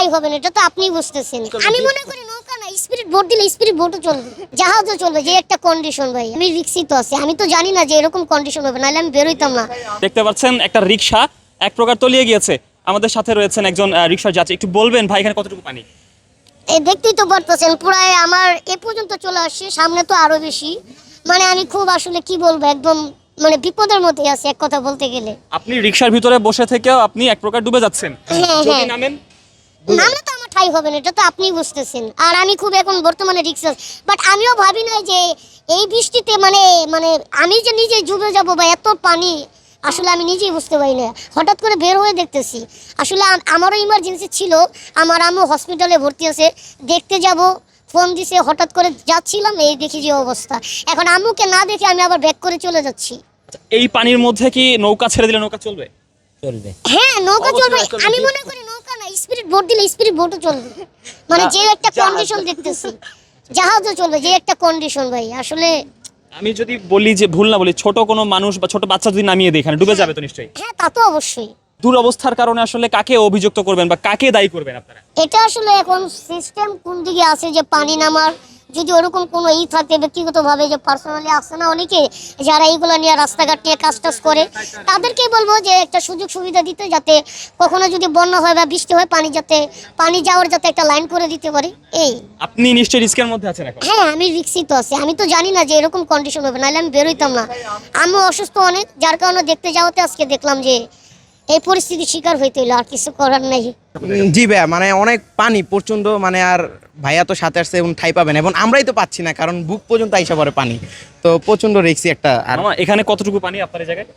ঠাই হবে না, এটা তো আপনি বুঝতেছেন। আমি মনে করি নৌকা না, স্পিরিট বোট দিলে স্পিরিট বোটও চলবে, জাহাজও চলবে, যে একটা কন্ডিশন ভাই। আমি রিক্সি তো আছি, আমি তো জানি না যে এরকম কন্ডিশন হবে, নাহলে আমি বেরোইতাম না। দেখতে পাচ্ছেন একটা রিকশা এক প্রকার তলিয়ে গিয়েছে। আমাদের সাথে রয়েছেন একজন রিকশার যাত্রী। একটু বলবেন ভাই এখানে কতটুকু পানি? এই দেখতেই তো পারতেছেন, প্রায় আমার এ পর্যন্ত চলে আসছে, সামনে তো আরো বেশি। মানে আমি খুব আসলে কি বলবো, একদম মানে বিপদের মধ্যে আছি এক কথা বলতে গেলে। আপনি রিকশার ভিতরে বসে থেকেও আপনি এক প্রকার ডুবে যাচ্ছেন। হ্যাঁ যদি হ্যাঁ, নামেন নামলে তো আমার ঠাই হবে না, এটা তো আপনি বুঝতেছেন। আর আমি খুব এখন বর্তমানে রিক্সা, বাট আমিও ভাবি না যে এই বৃষ্টিতে মানে মানে আমি যে নিজে ডুবে যাব বা এত পানি, আসলে আমি নিজেই বুঝতে পারি না। হঠাৎ করে বের হয়ে দেখতেছি, আসলে আমারও ইমার্জেন্সি ছিল, আমার আম্মু হসপিটালে ভর্তি আছে, দেখতে যাব, ফোন দিছে, হঠাৎ করে যাচ্ছিলাম, এই দেখি যে অবস্থা। এখন আম্মুকে না দেখে আমি আবার ব্যাক করে চলে যাচ্ছি। এই পানির মধ্যে কি নৌকা ছেড়ে দিলে নৌকা চলবে? চলবে। হ্যাঁ নৌকা অবশ্যই চলবে, চলবে। আমি মনে করি নৌকা না, স্পিরিট বোট দিলে স্পিরিট বোটও চলবে, মানে যে একটা কন্ডিশন দেখতেছি, জাহাজও চলবে, যে একটা কন্ডিশন ভাই। আসলে আমি যদি বলি যে ভুল না বলি, ছোট কোনো মানুষ বা ছোট বাচ্চা যদি নামিয়ে দেয় এখানে ডুবে যাবে তো নিশ্চয়ই। হ্যাঁ, তা তো অবশ্যই। দুরবস্থার কারণে আসলে কাকে অভিযুক্ত করবেন বা কাকে দায়ী করবেন আপনারা? এটা আসলে এখন সিস্টেম কোন দিকে আছে যে পানি নামার, যদি ওরকম কোনো থাকে ব্যক্তিগতভাবে, যে পার্সোনালি আসছে না অনেকে যারা এইগুলো নিয়ে রাস্তাঘাট নিয়ে কাজ টাজ করে, তাদেরকে বলবো যে একটা সুযোগ সুবিধা দিতে, যাতে কখনো যদি বন্যা হয় বা বৃষ্টি হয়, পানি যাওয়ার যাতে একটা লাইন করে দিতে পারে। এই আপনি নিশ্চয়ই রিস্কের মধ্যে আছেন এখন। হ্যাঁ, আমি রিক্সি তো আছি, আমি তো জানি না যে এরকম কন্ডিশন হবে, নাহলে আমি বেরোইতাম না। আমি অসুস্থ অনেক, যার কারণে দেখতে যাওয়াতে আজকে দেখলাম যে এই পরিস্থিতির শিকার হইতে হইলো, আর কিছু করার নাই। জি ভাইয়া, মানে অনেক পানি প্রচন্ড, মানে আর ভাইয়া তো সাথে আসছে এবং ঠাই পাবেন, এবং আমরাই তো পাচ্ছি না, কারণ বুক পর্যন্ত আইসা পড়ে পানি, তো প্রচন্ড রিক্সি একটা। আর মামা এখানে কতটুকু পানি আপনার এই জায়গায়?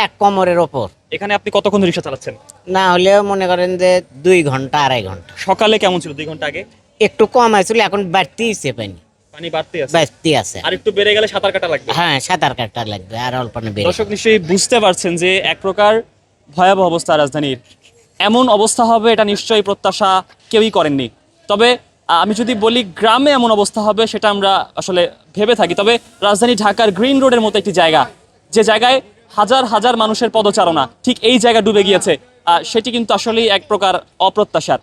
এক কোমরের ওপর, এখানে আপনি কতক্ষণ রিকশা চালাচ্ছেন? না হলেও মনে করেন যে 2 ঘন্টা 2.5 ঘন্টা। সকালে কেমন ছিল 2 ঘন্টা আগে? একটু কম হয়েছিল, এখন বাড়তেইছে পানি, পানি বাড়তে আছে, বাড়তি আছে। আর একটু বেড়ে গেলে সাঁতার কাটা লাগবে। হ্যাঁ, সাঁতার কাটা লাগবে, আর অল্প না বেড়ে। দর্শক নিশ্চয়ই বুঝতে পারছেন যে এক প্রকার ভয়াবহ অবস্থা রাজধানীর। এমন অবস্থা হবে এটা নিশ্চয়ই প্রত্যাশা কেউই করেননি। তবে আমি যদি বলি গ্রামে এমন অবস্থা হবে সেটা আমরা আসলে ভেবে থাকি। তবে রাজধানী ঢাকার গ্রিন রোডের মতো একটি জায়গা, যে জায়গায় হাজার হাজার মানুষের পদচারণা, ঠিক এই জায়গা ডুবে গিয়েছে, সেটি কিন্তু আসলেই এক প্রকার অপ্রত্যাশার।